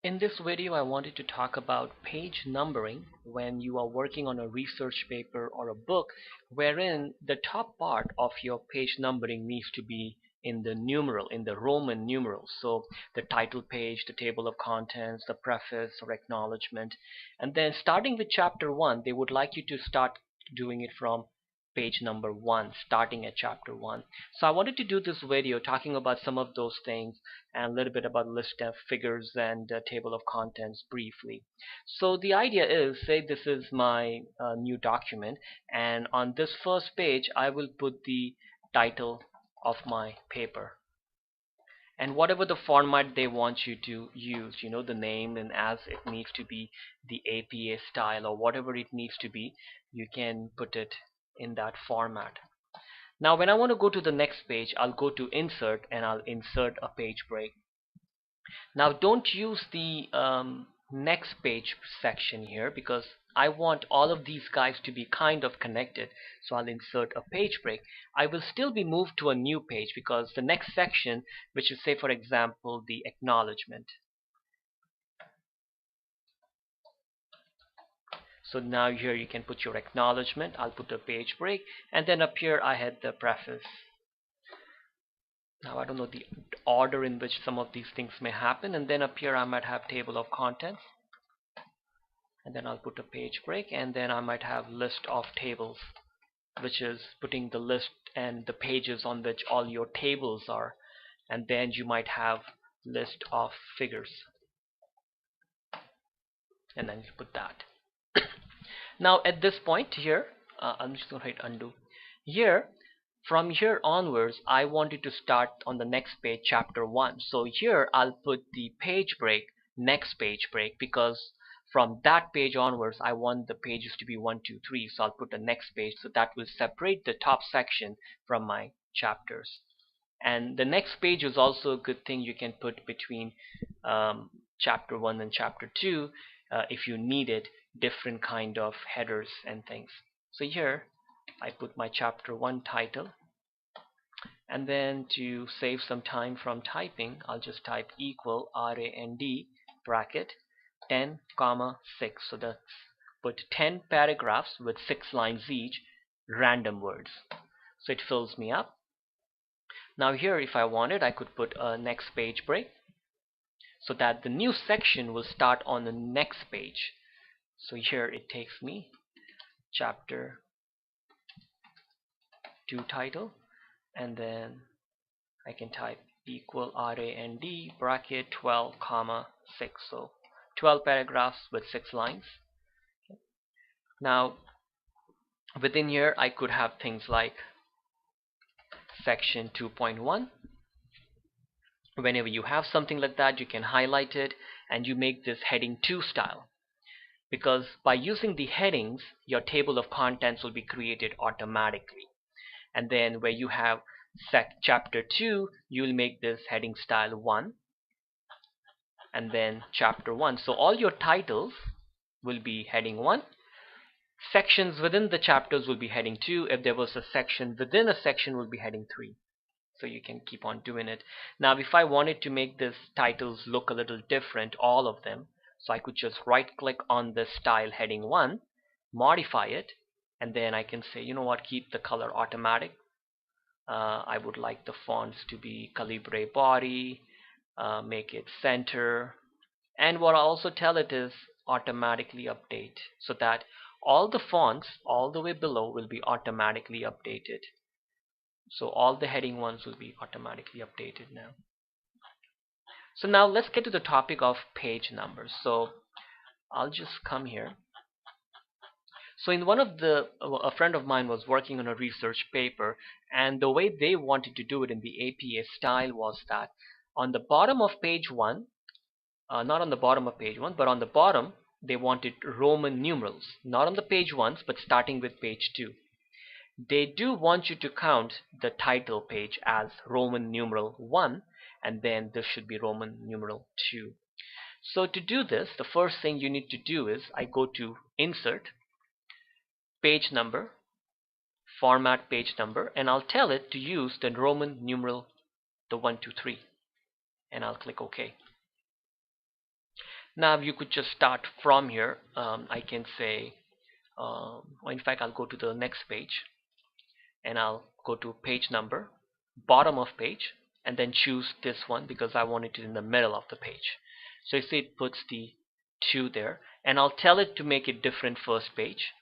In this video, I wanted to talk about page numbering when you are working on a research paper or a book wherein the top part of your page numbering needs to be in the Roman numerals. So the title page, the table of contents, the preface or acknowledgement. And then starting with chapter 1, they would like you to start doing it from page number 1, starting at chapter 1. So I wanted to do this video talking about some of those things and a little bit about list of figures and table of contents briefly. So the idea is, say this is my new document, and on this first page I will put the title of my paper. And whatever the format they want you to use, the name, and as it needs to be the APA style or whatever it needs to be, you can put it in that format. Now when I want to go to the next page, I'll go to insert and I'll insert a page break. Now don't use the next page section here because I want all of these guys to be kind of connected, so I'll insert a page break. I will still be moved to a new page because the next section, which is, say for example, the acknowledgement. So now here you can put your acknowledgement. I'll put a page break, and then up here I had the preface. Now I don't know the order in which some of these things may happen, and then up here I might have table of contents, and then I'll put a page break, and then I might have list of tables, which is putting the list and the pages on which all your tables are, and then you might have list of figures, and then you put that. Now at this point here, I'm just going to hit undo. Here, from here onwards, I wanted to start on the next page, chapter 1. So here I'll put the page break, next page break, because from that page onwards, I want the pages to be 1, 2, 3. So I'll put the next page, so that will separate the top section from my chapters. And the next page is also a good thing you can put between chapter 1 and chapter 2 if you need it, different kind of headers and things. So here I put my chapter 1 title, and then to save some time from typing, I'll just type equal RAND bracket 10, 6. So that's put 10 paragraphs with 6 lines each, random words. So it fills me up. Now here, if I wanted, I could put a next page break so that the new section will start on the next page. So here it takes me chapter 2 title, and then I can type equal RAND bracket 12, 6. So 12 paragraphs with 6 lines. Now within here I could have things like section 2.1. Whenever you have something like that, you can highlight it and you make this heading 2 style, because by using the headings your table of contents will be created automatically. And then where you have chapter 2, you will make this heading style 1, and then chapter 1. So all your titles will be heading 1. Sections within the chapters will be heading 2. If there was a section within a section, will be heading 3. So you can keep on doing it. Now if I wanted to make these titles look a little different, all of them, so I could just right click on this style heading 1, modify it, and then I can say, you know what, keep the color automatic. I would like the fonts to be Calibre body, make it center, and what I also tell it is automatically update, so that all the fonts all the way below will be automatically updated. So all the heading ones will be automatically updated now. So now let's get to the topic of page numbers. So I'll just come here. So in a friend of mine was working on a research paper, and the way they wanted to do it in the APA style was that on the bottom of page 1, not on the bottom of page 1, but on the bottom they wanted Roman numerals, not on the page ones, but starting with page 2. They do want you to count the title page as Roman numeral 1, and then this should be Roman numeral 2. So to do this, the first thing you need to do is I go to Insert, Page Number, Format Page Number, and I'll tell it to use the Roman numeral, the 1, 2, 3, and I'll click OK. Now you could just start from here. I can say, or in fact, I'll go to the next page and I'll go to page number, bottom of page, and then choose this one because I want it in the middle of the page. So you see it puts the 2 there, and I'll tell it to make a different first page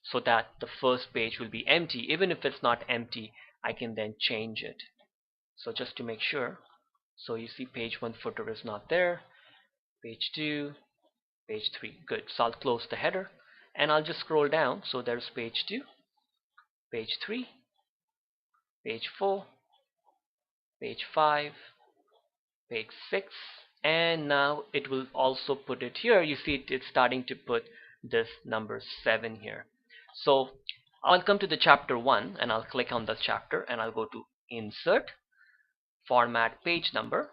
so that the first page will be empty. Even if it's not empty, I can then change it. So just to make sure, so you see page 1 footer is not there, page 2, page 3, good. So I'll close the header and I'll just scroll down. So there's page 2, page 3, page 4, page 5, page 6, and now it will also put it here. You see it's starting to put this number 7 here. So I'll come to the chapter 1 and I'll click on the chapter and I'll go to insert, format page number,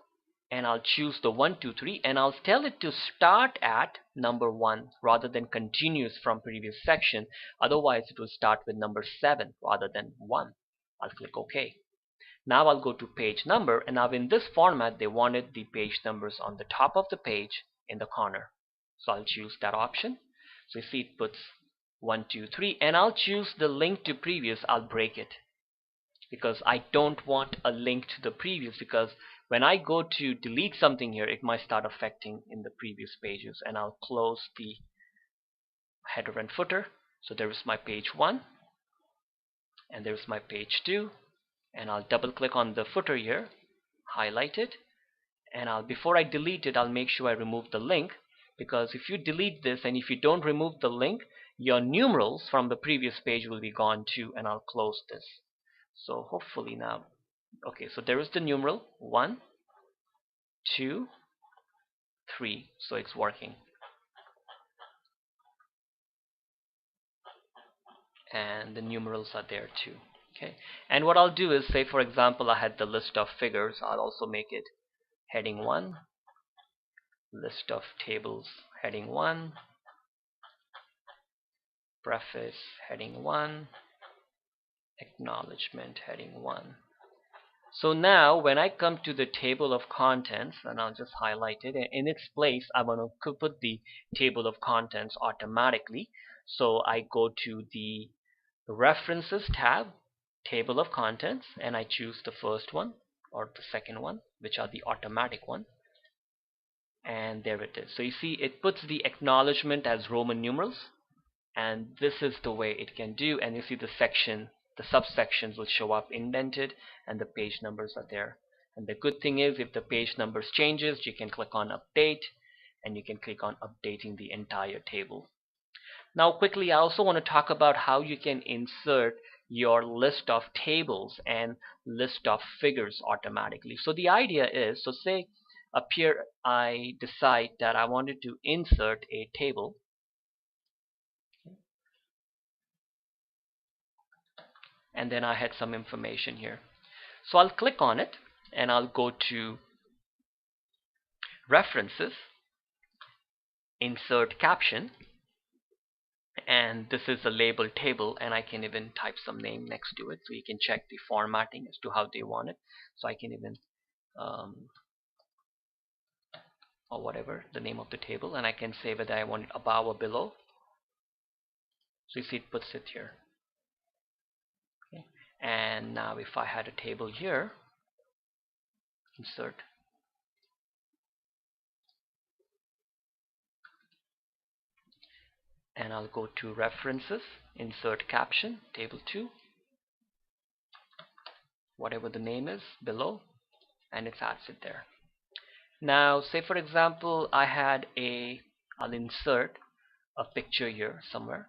and I'll choose the 1, 2, 3, and I'll tell it to start at number 1 rather than continuous from previous section. Otherwise it will start with number 7 rather than 1. I'll click OK. Now I'll go to page number, and now in this format they wanted the page numbers on the top of the page in the corner. So I'll choose that option. So you see it puts 1, 2, 3, and I'll choose the link to previous. I'll break it because I don't want a link to the previous, because when I go to delete something here it might start affecting in the previous pages. And I'll close the header and footer. So there is my page 1 and there's my page 2, and I'll double click on the footer here, highlight it, and before I delete it I'll make sure I remove the link, because if you delete this and if you don't remove the link, your numerals from the previous page will be gone too. And I'll close this. So hopefully now, okay, so there is the numeral 1, 2, 3, so it's working. And the numerals are there too. Okay, and what I'll do is, say for example I had the list of figures, I'll also make it heading 1, list of tables heading 1, preface heading 1, acknowledgement heading 1. So now when I come to the table of contents, and I'll just highlight it, and in its place I want to put the table of contents automatically. So I go to the references tab, table of contents, and I choose the first one or the second one, which are the automatic one, and there it is. So you see it puts the acknowledgement as Roman numerals, and this is the way it can do. And you see the subsections will show up indented and the page numbers are there. And the good thing is, if the page numbers changes, you can click on update and you can click on updating the entire table. Now quickly, I also want to talk about how you can insert your list of tables and list of figures automatically. So the idea is, so say up here I decide that I wanted to insert a table, and then I had some information here. So I'll click on it and I'll go to references, insert caption, and this is a labeled table, and I can even type some name next to it so you can check the formatting as to how they want it. So I can even or whatever the name of the table, and I can say whether I want it above or below. So you see it puts it here. Okay. And now if I had a table here, insert, and I'll go to references, insert caption, table 2, whatever the name is below, and it adds it there. Now say for example I'll insert a picture here somewhere,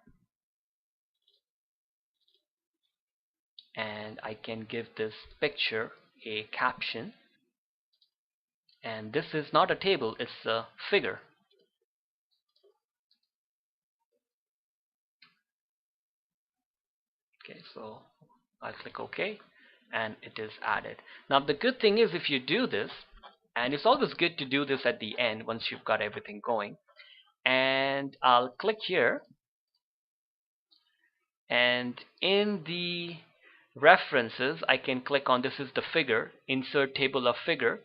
and I can give this picture a caption, and this is not a table, it's a figure. Okay, so I'll click OK and it is added. Now the good thing is, if you do this, and it's always good to do this at the end once you've got everything going, and I'll click here, and in the references I can click on, this is the figure, insert table of figure,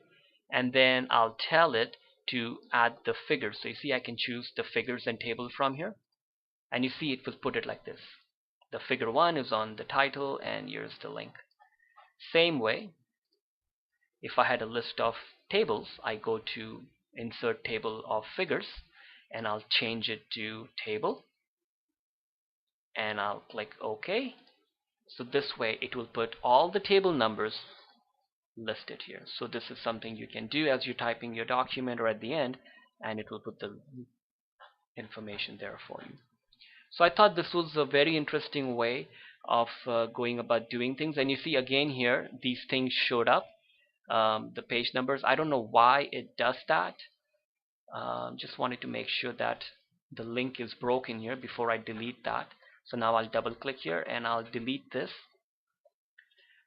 and then I'll tell it to add the figures. So you see I can choose the figures and table from here, and you see it will put it like this. The figure 1 is on the title, and here's the link. Same way, if I had a list of tables, I go to insert table of figures, and I'll change it to table, and I'll click OK. So this way it will put all the table numbers listed here. So this is something you can do as you're typing your document or at the end, and it will put the information there for you. So I thought this was a very interesting way of going about doing things. And you see again here, these things showed up, the page numbers. I don't know why it does that. Just wanted to make sure that the link is broken here before I delete that. So now I'll double click here and I'll delete this,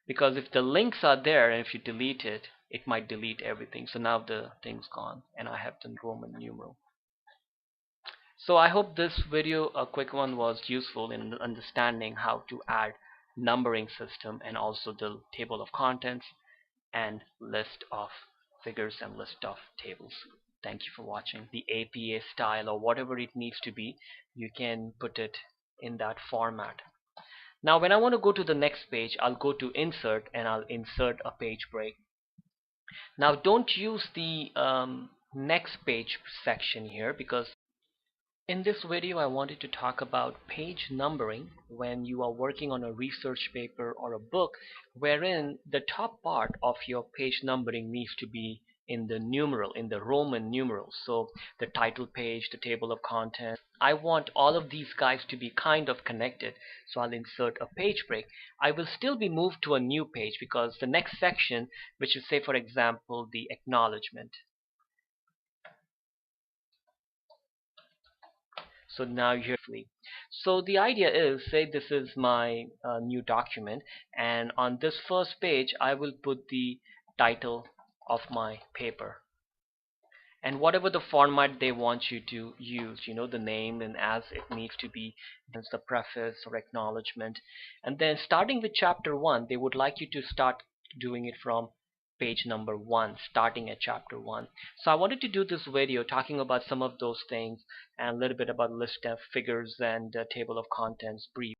because if the links are there and if you delete it, it might delete everything. So now the thing's gone and I have the Roman numeral. So I hope this video, a quick one, was useful in understanding how to add numbering system and also the table of contents and list of figures and list of tables. Thank you for watching. The APA style or whatever it needs to be, you can put it in that format. Now when I want to go to the next page, I'll go to insert and I'll insert a page break. Now don't use the next page section here, because in this video I wanted to talk about page numbering when you are working on a research paper or a book wherein the top part of your page numbering needs to be in the numeral, in the Roman numerals. So the title page, the table of contents, I want all of these guys to be kind of connected. So I'll insert a page break. I will still be moved to a new page because the next section, which is, say for example, the acknowledgement. So now you're free. So the idea is, say this is my new document, and on this first page I will put the title of my paper and whatever the format they want you to use, you know, the name and as it needs to be, the preface or acknowledgement. And then starting with chapter 1, they would like you to start doing it from page number 1, starting at chapter 1. So I wanted to do this video talking about some of those things and a little bit about list of figures and table of contents brief.